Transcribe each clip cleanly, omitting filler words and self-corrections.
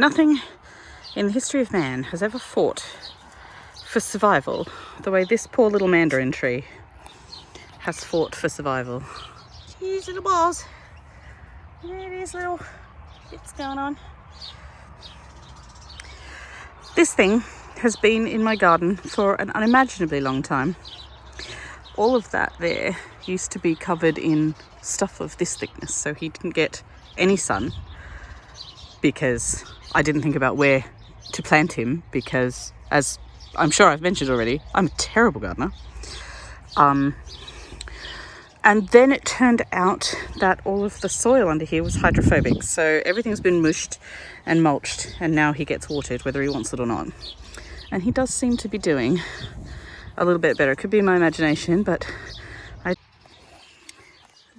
Nothing in the history of man has ever fought for survival the way this poor little mandarin tree has fought for survival. These little balls. There it is, little bits going on. This thing has been in my garden for an unimaginably long time. All of that there used to be covered in stuff of this thickness, so he didn't get any sun because I didn't think about where to plant him, because, as I'm sure I've mentioned already, I'm a terrible gardener. And then it turned out that all of the soil under here was hydrophobic, so everything's been mushed and mulched, and now he gets watered whether he wants it or not. And he does seem to be doing a little bit better. It could be my imagination, but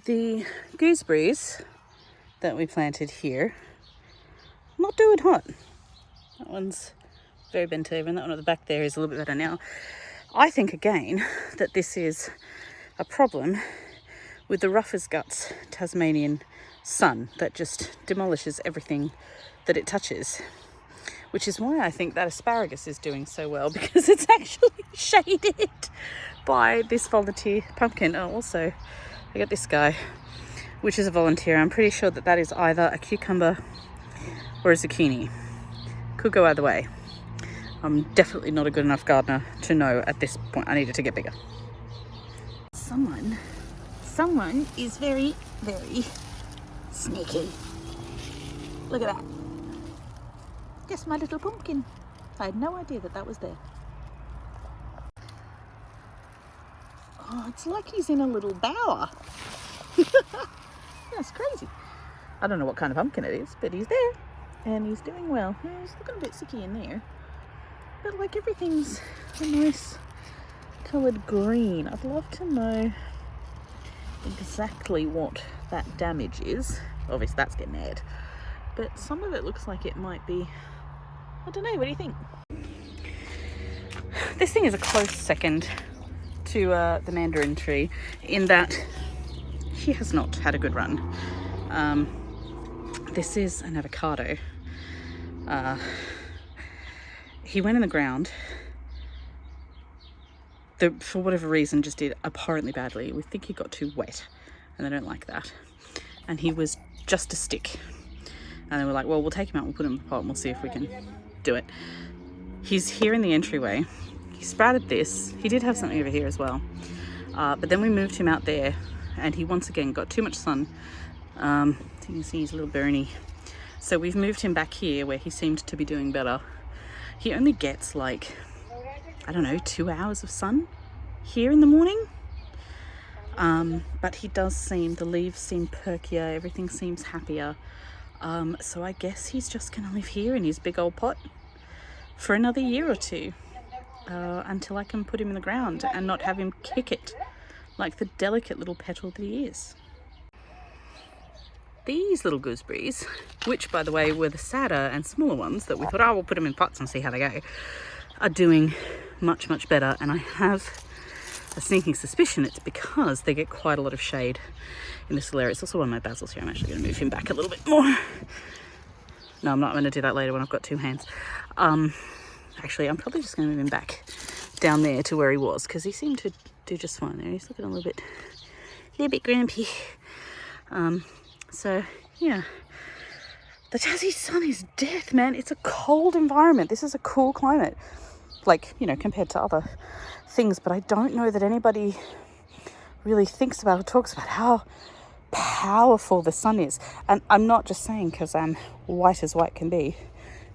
the gooseberries that we planted here, not doing hot. That one's very bent over, and that one at the back there is a little bit better now. I think again that this is a problem with the rough as guts Tasmanian sun that just demolishes everything that it touches, which is why I think that asparagus is doing so well, because it's actually shaded by this volunteer pumpkin. Oh, also I got this guy, which is a volunteer. I'm pretty sure that that is either a cucumber or a zucchini. Could go either way. I'm definitely not a good enough gardener to know at this point. I needed to get bigger. Someone is very, very sneaky. Look at that. Just my little pumpkin. I had no idea that that was there. Oh, it's like he's in a little bower. That's crazy. I don't know what kind of pumpkin it is, but he's there and he's doing well. He's looking a bit sicky in there, but like everything's a nice coloured green. I'd love to know exactly what that damage is. Obviously that's getting aired, but some of it looks like it might be, I don't know, what do you think? This thing is a close second to the mandarin tree in that he has not had a good run. This is an avocado. He went in the ground, for whatever reason just did abhorrently badly. We think he got too wet and they don't like that, and he was just a stick, and they were like, well, we'll take him out, we'll put him in the pot and we'll see if we can do it. He's here in the entryway. He sprouted this. He did have something over here as well, but then we moved him out there and he once again got too much sun. You can see he's a little burny, so we've moved him back here where he seemed to be doing better. He only gets like, I don't know, 2 hours of sun here in the morning, but he does seem, the leaves seem perkier, everything seems happier, so I guess he's just gonna live here in his big old pot for another year or two, until I can put him in the ground and not have him kick it like the delicate little petal that he is. These little gooseberries, which by the way were the sadder and smaller ones that we thought, oh, we'll put them in pots and see how they go, are doing much, much better. And I have a sneaking suspicion it's because they get quite a lot of shade in this little area. It's also one of my basils here. I'm actually going to move him back a little bit more. No, I'm not. I'm going to do that later when I've got two hands. Actually, I'm probably just going to move him back down there to where he was, because he seemed to do just fine there. He's looking a little bit grumpy. So yeah, the Tassie sun is death, man. It's a cold environment. This is a cool climate, like, you know, compared to other things, but I don't know that anybody really thinks about or talks about how powerful the sun is. And I'm not just saying because I'm white as white can be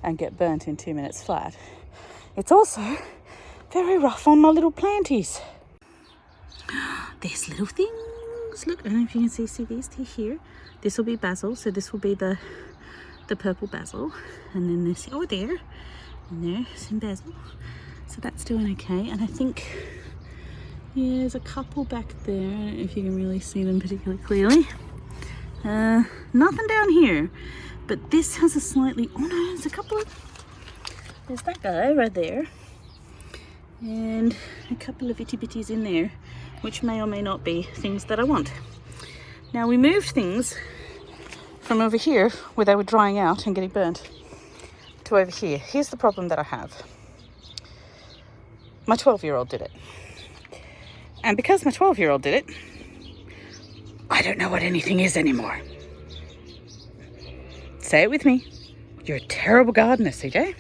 and get burnt in 2 minutes flat. It's also very rough on my little planties. There's little things. Look, I don't know if you can see these two here. This will be basil, so this will be the purple basil, and then this, oh, there, and there's some basil, so that's doing okay. And I think, yeah, there's a couple back there. I don't know if you can really see them particularly clearly. Nothing down here, but this has a slightly, oh no, there's a couple of, there's that guy right there, and a couple of itty bitties in there, which may or may not be things that I want. Now, we moved things from over here where they were drying out and getting burnt to over here. Here's the problem that I have. My 12-year-old did it. And because my 12-year-old did it, I don't know what anything is anymore. Say it with me. You're a terrible gardener, CJ.